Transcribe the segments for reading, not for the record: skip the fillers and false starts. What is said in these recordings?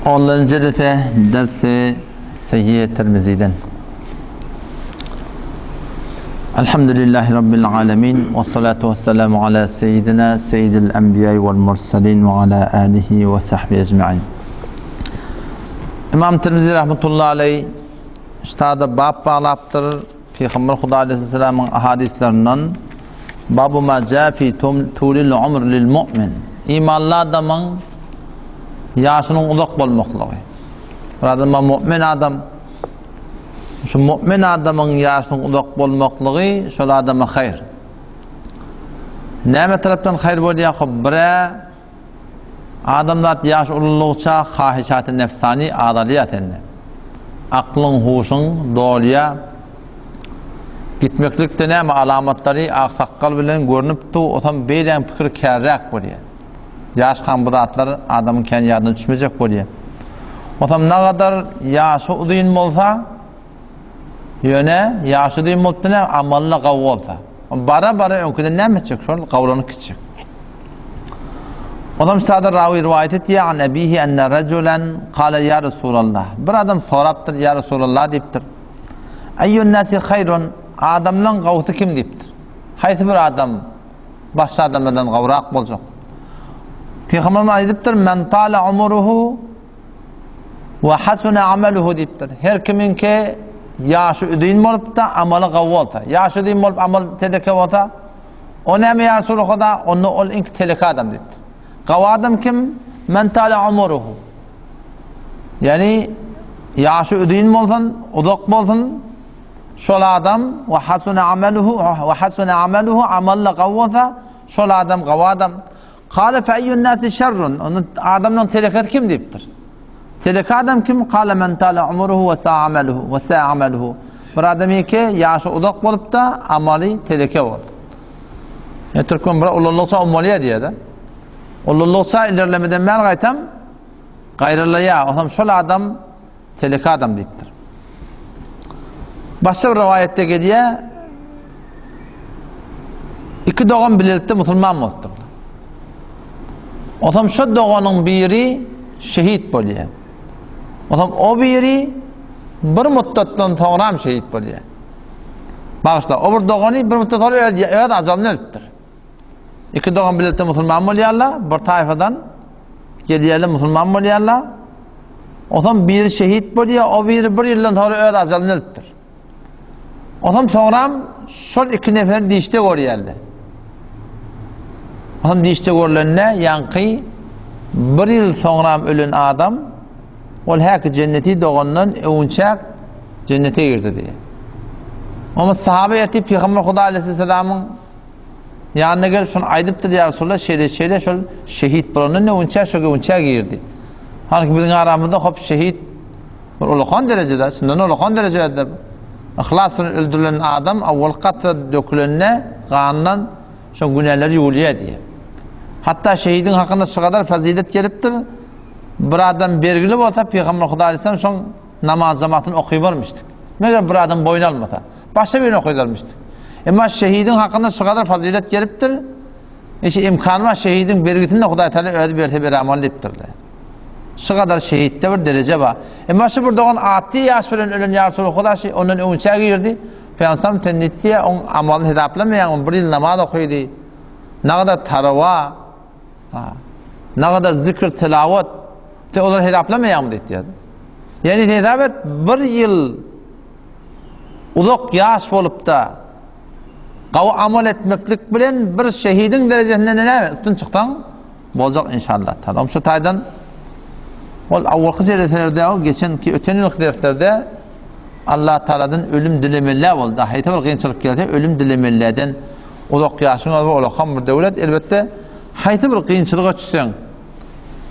10. Cedete dersi Sahih Tirmizi'den. Elhamdülillahi Rabbil alemin ve salatu ve selamu ala seyyidina seyyidil enbiya vel mursalin ve ala alihi ve sahbihi ecma'in. İmam Tirmizi rahmetullahi aleyh işte bab bağlaptır. Peygamber Huda aleyhisselamın ahadislerinden babu ma ca fi tulil umr lil mu'min. İmanlı adamın yaşının uzak bolmaklığı. Radama mu'min adam, şu mu'min adamın yaşının uzak bolmaklığı şol adama hayır. Näme tarapdan hayır bolýar? Bire adamlar yaş ululukça hahişat-ı nefsani adaliyat enne. Aklın huşun doğruya gitmeklikde näme alamatları aksakkal bilen görünüpdi, otam beýlen pikir kärräk bolýar. Yaş kanbudatlar adamın kendi yadına düşmeyecek bolýar. Otam ne kadar yaşı udayın bolsa, yöne yaşı udayın bolsa ne amalla gav olsa. Bara önküde näme etjek şol gawranyp gitjek. Otam şada rawi rivayet etdi an abihi enne rajulan qala ya Resulallah. Bir adam soraptır ya Resulallah diptir. Eyyun nasi hayrun, adamdan gawsy kim diptir. Haýsy bir adam başga adamlardan gawrak boljak. Peygamberimiz ayıptır, men tala umruhu ve hasuna amaluhu diptir. Her kiminki yaşı üdün bolup da amalı gawolta. Yaşı üdün bolup amal tedeke bolsa, o näme ýaşuly Huda, onu ol ink telek adam diptir. Gaw adam kim? Men tala umruhu. Yani yaşı üdün bolsun, uzak bolsun, şol adam ve hasuna amaluhu amalla gawolsa, şol adam gaw adam. Kâle fe eyyün nâsi şerrun. Onun adamdan telekat kim diptir? Telek adam kim? Kâle men tâle umuruhu ve sâ'ameluhu. Bir adamı ki yaşı uzak bolup da amali teleke bol. Yani Türkmen bir ululuksa ummaliye diye de. Ululuksa ilerlemeden mer gaytam gayrılaya. Oğlum şol adam telek adam diptir. Başka bir rivayette gediye iki doğan bilelikte musulman bolupdyr. Otam şu doğanın biri şehit bolýar. Otam o biri bir müddetden soňra şehit bolýar. Bağışla, o bir doğany bir müddet sonra öýde azalny öldürür. İki doğan biletde musulman bolýarlar, bir taýfadan gelýärler musulman bolýarlar. Otam biri şehit bolýar, o biri bir ýyldan sonra öýde azalny öldürür. Otam soňra şol iki nefer diýişde görýärler. Hem diýişde görlenne ýanky bir ýyl soňra ölen adam ol häki cenneti dogandan öwünçäk cennete girdi diye. Ama sahabe ýetip Peygamber Huda aleyhisselamyň ýanyna gelip şonu aýdypdyr ýa Rasulullah şeýle şol şehit bolanyň öwünçäk girdi. Halbuki biziň aramyzda hop şehit bir ulakan derejede, şundan ulakan derejede ihlas bilen öldürilen adam awwal qatra dökülenne ganynyň şo günahları ýuwulýar diye. Hatta şehidin hakkında şu kadar fazilet gelipdir. Bir adam belgili bolsa Peygamber Huda aleyhisselam şoň namaz jamatyny okuýup barmyşdyk. Meger bir adam boyun almasa, başga birini okuýarmyşdyk. Emma şehidin hakkında şu kadar fazilet gelipdir. Eşi imkan var şehidin belgisini de Hudaý Taala öýde berse bir amal dipdirler. Şu kadar şehitde bir derece var. Emma şu bir doğan atdy ýaş bilen ölen ýa-Rasul Hudaşy onuň öňçäge girdi. Peygamber tennitdiye on amalyny hesaplamaýan bir ýyl namaz okuýdy. Ne kadar tarava, ne kadar zikr, tilavet, de olar hesaplamayan mı dedi. Yani hesabet bir yıl uzak yaş bolup da gaw amal etmeklik bilen bir şehidin derecesinde ne üstün çıktan bolacak inşallah. Tamam şu taydan ol awwalky jeretlerde geçenki öten ýyl derslerde Allah Taala'dan ölüm dilemeler boldu. Haýta bir gynçylyk geldi, ölüm dilemelerden uzak yaşın olakan bir devlet elbette haýta bir kıyınçılığa düşsen,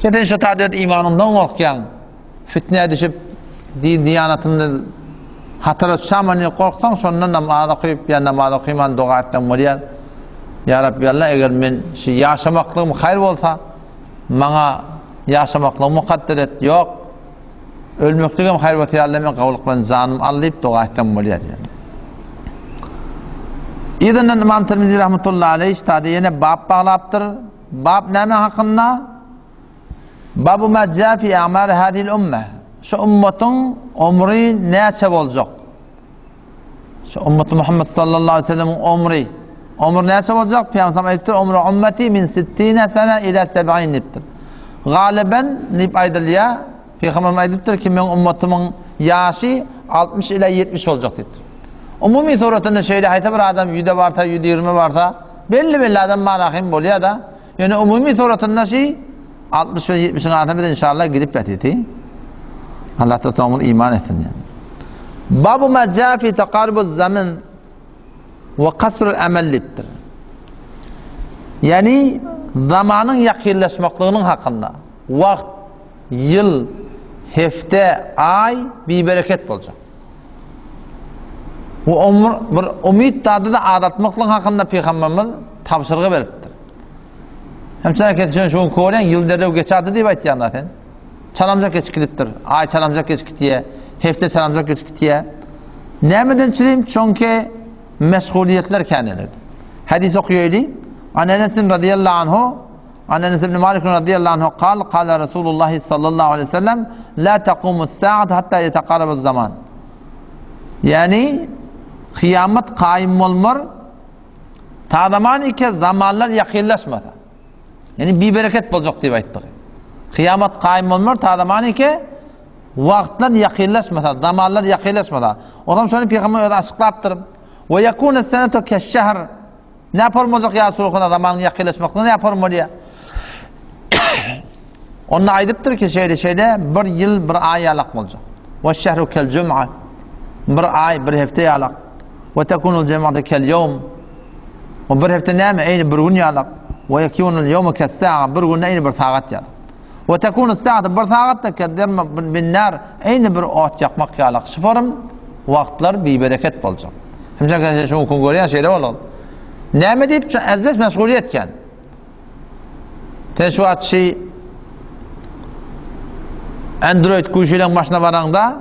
geçen şu tadat imanından korkyan, fitneye düşüp diyanatını hatırlat şamani korksan, şondan namaz okuyup ya namaz okuyman dua etden bolýar. Ya Rabbi Allah, eger men şu yaşamaklığım hayır bolsa, bana yaşamaklığımı mukadder et. Yok, ölmekligim hayır bolsa, Allah men gawlyk bilen janym alyp dua etden bolýar. İzin İmam Tirmizi rahmetullahi aleyh işte yine bab bağlaptır. Bab näme hakynda? Babu ma jaa fi a'mar hadhihi al-ummah. Şu ummatın ömrü neçe olacak? Şu ümmet Muhammed sallallahu aleyhi ve sellem'in ömrü neçe olacak? Peygamber ayettir, ömrü ümmeti min 60 sene ila 70 niptir. Galiben nip aydılya, Peygamber ayettir ki men ümmetimin yaşı 60 ila 70 olacak dedi. Umumi suratında şöyle hayta bir adam 100 varsa 120 varsa belli adam manahim boluyor da yani umumi suratında şey 60 ve 70'in arasında bir de inşallah gidip yatıyor. Allah da tamamını iman etsin yani. Babu ma jaa fi taqarrubuz zaman ve kasrul amelliptir. Yani zamanın yakınlaşmaklığının hakkında vakt, yıl, hafta, ay bir bereket olacak. Bu bir umid tadı da adatmaklığın hakkında Peygamberimiz tavsırgı veriptir. Hem herkes şunu koruyan yıl derrev geçadı diye aytyan zaten. Çalamcak geçkidiptir. Ay çalamcak geçkidiye, hafta çalamcak geçkidiye. Nemeden çürüyüm? Çünkü meşguliyetler kendine. Hadis okuyuydu. An Enes radıyallahu anhu, An Enes ibn Malik radıyallahu anhu قال Resulullah sallallahu aleyhi ve sellem la taqumus saat hatta yetaqarrabuz zaman. Yani kıyamet kaim olmur ta zaman ki zamanlar yakınlaşmadı. Yani bir bereket olacak diye ayttık. Kıyamet kaim olmur ta zaman ki vaktler yakınlaşmadı, zamanlar yakınlaşmadı. Ondan sonra Peygamber açıklayıptır. Ve yekûne senetu keşşehr. Ne yaparım olacak ya Resulullah zamanın yakınlaşmakla ne yaparım oluyor? Onun aydıptır ki şeyde bir yıl bir ay alak olacak. Ve şehru kel cum'a. Bir ay bir hafta yalak. Ve tekunul cum'ada kel yevm. Ve bir hafta neyme aynı bir gün yalak. Ve yekunul yevmu kel sa'a. Bir gün aynı bir saat yalak. Ve tekunul sa'da bir saat da kedderme bin nar. Aynı bir ot yakmak yalak. Şıparım vaktler bir bereket olacak. Hem sen şunu görüyor şeyler olur. Neyme deyip ezbes meşguliyetken. Sen şu at şey Android kuşuyla başına varanda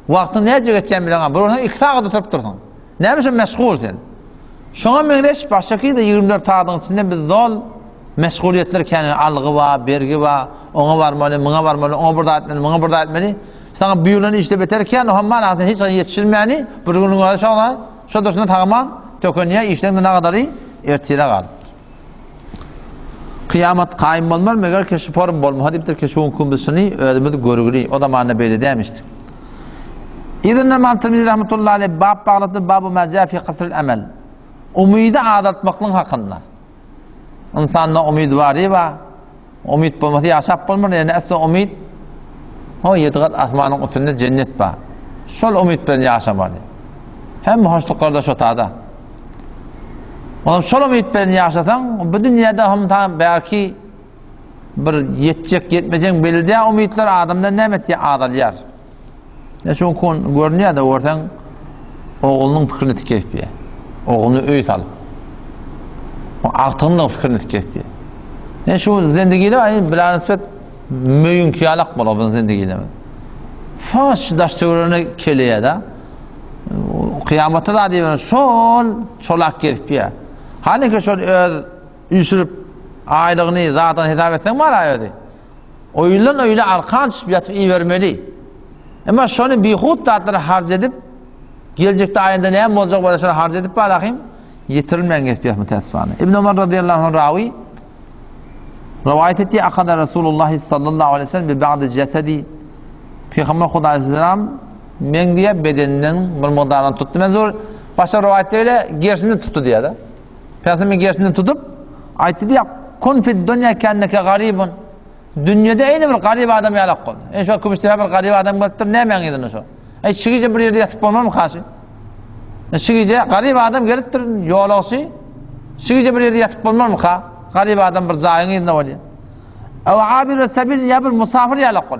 vaktin nece geçeceğini bilen bunu 2 saat oturup dursun. Neymişsin meşgul sen? Şuna mendeş baştaki de 24 saatin içinde bir zol meşguliyetler kendine algı var, bergi var, ona varmalı, buna varmalı, ona burada etmeli, buna burada etmeli. Sana büyülerini işte beterken o hamman hiç yetişilmeyeni bir günün aşağıda şu dışında tamamen tökönüye işten ne kadarı ertire kalır. Kıyamet kaim olmaz meğer ki şüpharım olmaz. Hadi bitir ki şunun kumbisini ödümüdü görgülü. O da manna böyle demiştik. İzin İmam Tirmizi rahmetullahi aleyh bab bağladı babu ma jaa fi kasril amel. Umidi adatmaklığın hakkında. İnsanla umid var ya, umid bulması yaşap bulmaz. Yani asla umid o yediğat asmanın üstünde cennet var. Şol umid bilen yaşamalı. Hem hoşluklarda şu tada. Oğlum şol umid bilen yaşatan bu dünyada hem tam belki bir yetecek yetmeyecek belirli umidler adamdan nemet ya adalyar. Ne şun kon görünüyor da ortadan oğlunun fikrini tikeypiye. Oğlunu öğüt alıp. O altının fikrini tikeypiye. Ne şu zindigiyle var bila nispet müyün kiyalak bol o zindigiyle. Faş daştığırını keleye da kıyamata da diyor şolak gelpiye. Hani ki şol üsürüp aylığını zaten hitap etsen var ayodi. Öyle arkanç yatıp iyi vermeli. Ama şunu bihut tatları harc edip gelecekte ayında neyem olacak böyle şunu harc edip bakayım yitirilmeyen geçpiyat müteessifane. İbn Ömer radıyallahu anh ravi rivayet etti akada Resulullah sallallahu aleyhi ve sellem bir ba'dı cesedi Peygamber Huda aleyhisselam men diye bedeninden bir mıqdarını tuttu. Ben zor başka rivayette öyle gerçini tuttu diye de. Peygamber gerçini tutup ayette diye kun fid dünya kenneke garibun. Dünyada aynı bir garip adam yalak kol. Şu kümüştüğe bir garip adam götür ne men edin şu. Şigice bir yerde yatıp olmam mı karşı? Şigice garip adam geliptir yolası. Şigice bir yerde yatıp olmam mı ka? Garip adam bir zayin edin oluyor. Ev abir ve sebil ya bir musafir yalak kol.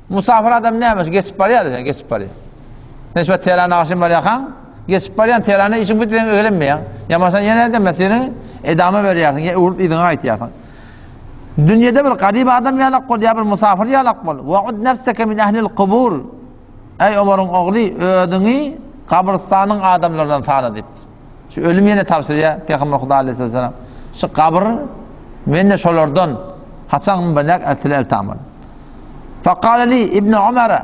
Musafir adam neymiş? Geçip paraya da geçip paraya. Sen şu Tehran'a akşam var yakan. Geçip parayan Tehran'a işin bitiren öğrenmeyen. Ya mesela yine de meselenin edamı veriyorsun. Ya uğurt idine ait yersin. Dünyada bir garip adam yalak kol ya bir musafir yalak kol. Ve'ud nefseke min ehlil kubur. Ey Ömer'in oğlu ödünü kabristanın adamlarından tanı deyip. Şu ölüm yine tavsiye Peygamber Huda aleyhisselam. Şu kabr men de şolardan Hasan balak atil tamal. Faqala li İbn Ömer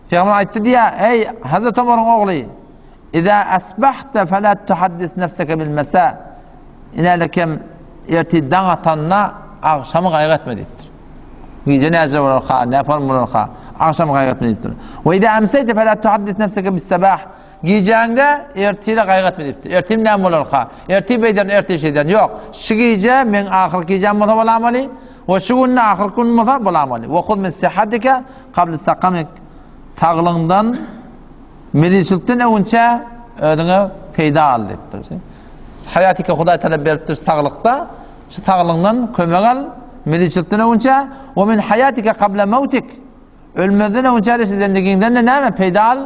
Peygamber aytdı diye ey Hazreti Ömer'in oğlu İza asbahta fela tuhaddis nefseke bil mesa inalekem ertiden atanna akşamı gaygıtma deyiptir. Gece ne acaba olur ha, ne yapar mı olur ha, akşamı gaygıtma deyiptir. Ve iza amsayte fela tuhaddis nefseke bis sabah gecende ertiyle gaygıtma deyiptir. Ertim ne olur ha, erti beyden erti şeyden yok. Şu gece men ahir gecem muta bulamali ve şu günne ahir gün muta bulamali. Ve kud min sihatike qabl saqamik sağlığından medişilten önce ödüne peyda al deyiptir. Hayatika Huday talep beriptir sağlıkta, şu sağlığından kömek al, medişilten önce ve min hayatika qabla mautik ölmeden önce de zendeginden de ne peyda al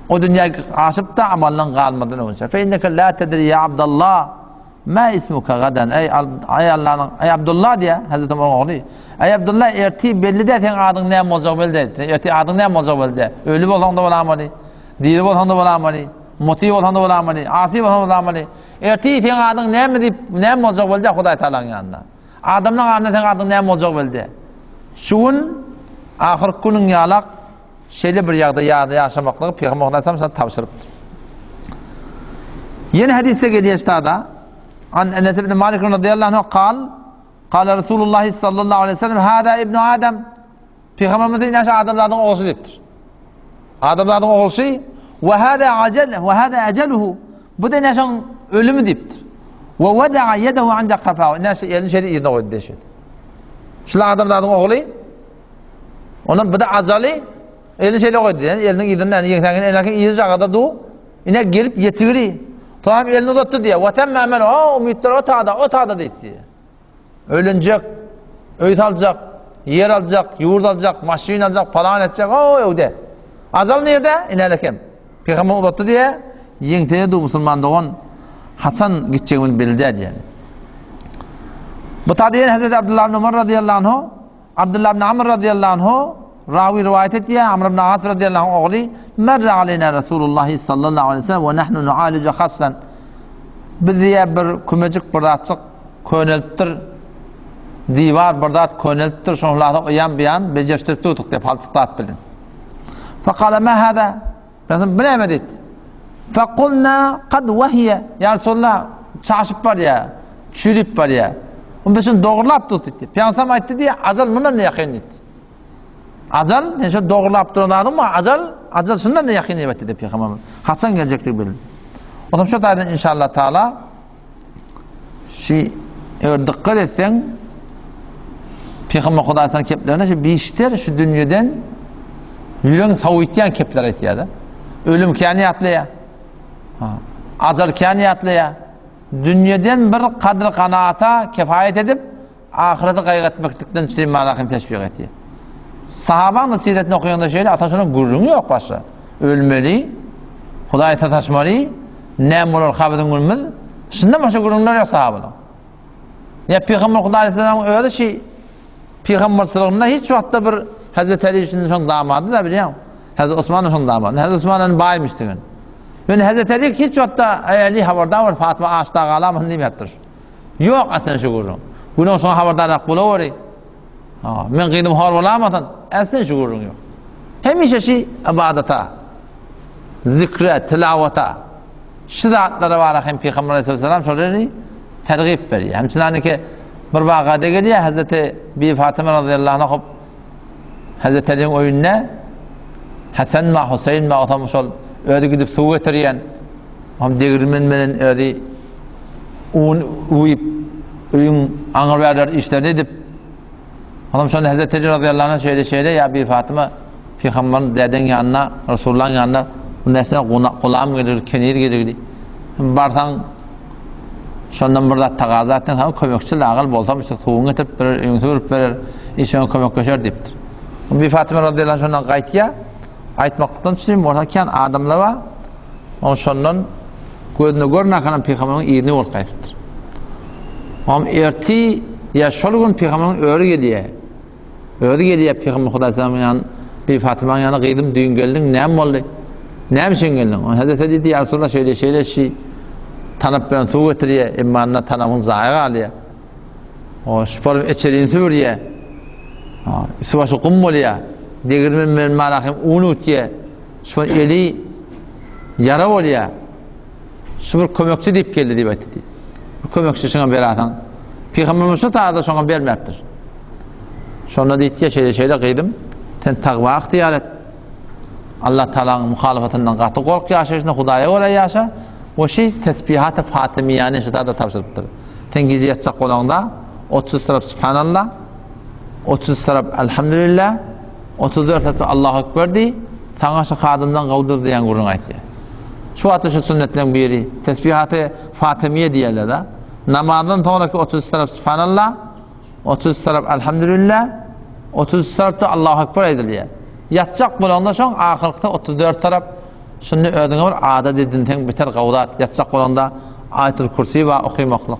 o dünyayı aşıp da amallan kalmadan önce. Fe inneke la tedri ya Abdullah ma ismuka gadan ey Allah'ın ey Abdullah diye Hazreti Ömer'in oğlu. Ey Abdullah erti belli de sen adın ne olacak belli de. Erti adın ne olacak belli de. Ölü bolsan da bolamalı. Diri bolsan da bolamalı. Muti bolsan da bolamalı. Asi bolsan da bolamalı. Erti sen adın ne mi deyip ne olacak belli de Huday Teala'nın yanında. Adamın yanında sen adın ne olacak belli de. Şuun ahir günün yalak şeyli bir yağda yaşamaklığı Peygamber Aleyhisselam sana tavsırıptır. Yeni hadise geliyor işte da an Enes ibn Malik radıyallahu anh kal Resulullah sallallahu aleyhi ve sellem hada ibn Adem Peygamberimiz inaşı adamlardan oğlusu deyiptir. Adamlardan oğlusu ve hada aceluhu bu da inaşın ölümü deyiptir. Ve veda'a yedehu inde kafahu inaşı elini şeyde yerine koydu deşedi. Şular adamlardan oğlu onun bu da acali elini şeyle koydu. Yani elinin izinden yengtengin elini izi çağda du yine gelip yetigiri. Tamam elini uzattu diye. Vatan memel o ümitler o tağda deyip diye. Ölünecek, öğüt alacak, yer alacak, yurt alacak, maşin alacak, falan edecek. O evde. Azal nerede? İnelekem. Peygamber uzattu diye yengteye du Müslüman doğan Hasan gideceğimiz belli yani. Bu tadiyen Hazreti Abdullah ibn Umar radıyallahu anhu Abdullah ibn Amr radıyallahu anhu ravi rivayet etti ya Amr ibn As radıyallahu anh oğlu merre aleyna Resulullah sallallahu aleyhi ve sellem ve nahnu nu'alicu khassan biz diye bir kümecik bırdatçık könelttir divar bırdat könelttir şunlarda uyan biyan beceriştirip tutuk deyip halçıklat bilin fekale ma hada ben bileme dedi fekulna kad vahiye ya Resulullah çaşıp var ya çürüp var ya onu beşin doğrulap tut dedi piyansam ayıttı diye azal bundan ne yakın dedi Azal, yani şu doğrulap duranadım ama azal şundan da yakın evet dedi Peygamberimiz. Hasan gelecekti bildi. O zaman şu taydan inşallah Teala dikkat etsen Peygamber Kudaysan keplerine bir işler şu dünyadan yüreğin savuytyan kepler et ya da. Ölüm kaniyatlı ya. Azal kaniyatlı ya. Dünyadan bir kadr kanaata kefayet edip ahirete kaygıtmaklıktan çıtayım malakim teşvik et ya. Sahabanın siretini okuyanda şeyle ataşının gurrunu yok başka. Ölmeli, Hudaya tataşmalı, nem olur habedin gülmez. Şundan başka gurrunlar yok sahabanın. Ya Peygamber Huday Aleyhisselam'ın öyle şey, Peygamber sırrında hiç vakti bir Hazreti Ali için son damadı da biliyor musun? Hazreti Osman'ın son damadı. Hazreti Osman'ın baymıştın. Yani Hazreti Ali hiç vakti Ali haberdar var, Fatıma Aşta Galam'ın değil mi yaptır? Yok aslında şu gurrun. Bunun sonra haberdarlık bula var. Men qiydim har bolamadan aslen şu gurrun yok. Hemişe şey ibadata, zikre, tilavata, şu zatlara var hem Peygamber Aleyhisselam şöyle tergib veriyor. Hemçinane ki bir vaqada geliyor Hazreti Bi Fatıma radıyallahu anh Hazreti Ali'nin oyununa Hasan ma Hüseyin ma otamış ol öyle gidip su getiriyen hem degirmen menen öyle uyup oyun anırlar işlerini edip Adam sonra Hazreti Ali radıyallahu anh şöyle ya bir Fatıma Peygamber'in deden yanına Resulullah'ın yanına bu nesne kulağım gelir, kenir gelir. Barsan şondan burada taqaza ettin hem kömekçi lağal bolsam işte suğun getirip verir, öňsürüp verir, işe kömek göçer diptir. Bir Fatıma radıyallahu anh şondan qaytya aytmaktan için ortakan adamlar var. On şondan gözüne görmeken Peygamber'in iyini ol qaytır. Am erti ya şol gün Peygamber'in öğrü geliyor. Öyle geliyor Peygamber Aleyhisselam'ın yanına bir Fatıma'nın yanına kıydım düğün geldin ne mi oldu? Ne mi için geldin? Hazreti Ali diye Resulullah şöyle şey tanıp ben su getiriyor imanına tanımın zahiri alıyor. O şuparım içeriğini tüvürüye. Sıvaşı kummoluya. Degirmen ben malahim unut ye. Şu eli yara oluya. Şu bir kömekçi deyip geldi deyip etti. Bu kömekçi şuna beratan. Peygamberimiz şu taada şuna vermeptir. Sonra deyip ya şeyle kıydım. Sen takva ihtiyar et. Allah Teala'nın muhalefetinden katı kork yaşayışında Hudaya göre yaşa. O şey tesbihat-ı Fatimiyane şu taada tavsırıptır. Sen gece yatsak olanda 30 sarap Subhanallah, 30 sarap Elhamdülillah, 34 sarap Allahu Ekber dey. Sana şu kadından kavdur diyen gurun aytiye. Şu atışı sünnetlerin biri tesbihat-ı Fatimiye diyorlar da. Namazdan sonraki 30 sarap Subhanallah, 30 sarap Elhamdülillah, 30 sarap da Allahu Ekber ediliyor. Yatacak bolanda şoň ahyrykda 34 tarap şunu ödüňe bir adat edinten biter gawdat. Yatacak bolanda Ayetul Kursi we okumaklyk.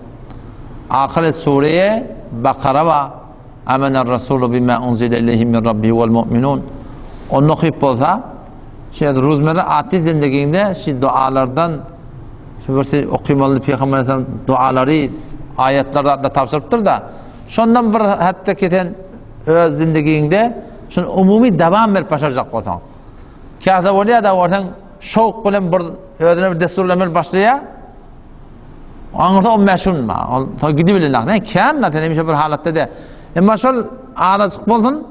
Ahir sureye Bakara we Amener Rasulu bima unzile ileyhi min rabbihi vel mu'minun. Onu okuyup bolsa, şeýle rozmary aty zindigiňde şu dualardan şu bir okumaly Peygamber sallallahu dualary ayetler da tavsirpdir da. Şondan bir hatda keten öz zindigiňde şunu umumi devam verip başaracak bolsaň. Käse bolýa da ordan şowk bilen bir ödüne bir desturlamel başlaya. Aňyrda o meşhurma. O gidip bilenler. Ne kän da demişe bir halatda da. Emma şol araçyk bolsun,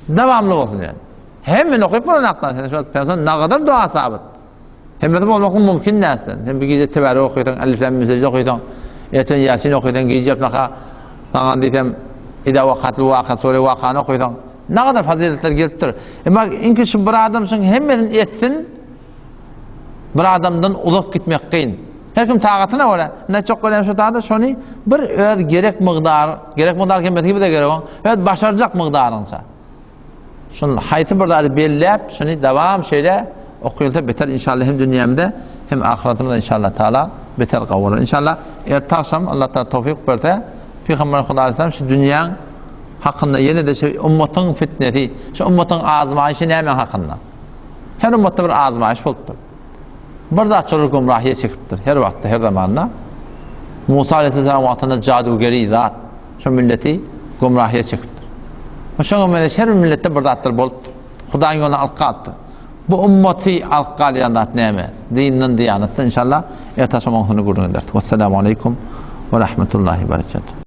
devamlı bolsun yani. Hemen okuyup bolan aklan. Şu person ne kadar dua sabit. Hemen bolmak mümkün näsen. Hem bir gece tebarruk okuýan, aliflam mesaj okuýan, eten Yasin okuýan, gece yapnaka taňan diýsem ida vakatlı vakat sure vakana okuýan. Ne kadar faziletler gelipdir. Ama inki şu bir adamsın hemmenin etsin bir adamdan uzak gitmek kıyın. Her kim taqatına göre ne çok önemli şu taada şunu bir öz gerek miqdar kemeti gibi de gerek o. Evet başaracak miqdarınsa. Şunu hayti bir da bellep şunu devam şeyle okuyulsa beter inşallah hem dünyamda hem ahiretimde inşallah Teala beter kavurur. İnşallah ertaşam Allah Teala tevfik verse Peygamber Huda Aleyhisselam şu dünyanın hakkında yine de şey ümmetin fitneti, şu ümmetin azmayışı näme hakkında. Her ümmette bir azmayış bolupdur. Bir da çoluk gumrahiye çekipdir. Her vakti, her zamanla. Musa Aleyhisselam vaktinde cadugeri zat, şu milleti gumrahiye çekipdir. Şoňa mene her millette bir zatlar bolupdur. Hudaýyň ýoluna alqatdyr. Bu ümmeti alqalyanat näme? Dininden diyanatdan inşallah ertaşam onu gurun eder. Vesselamu aleykum ve rahmetullahi ve berekatuhu.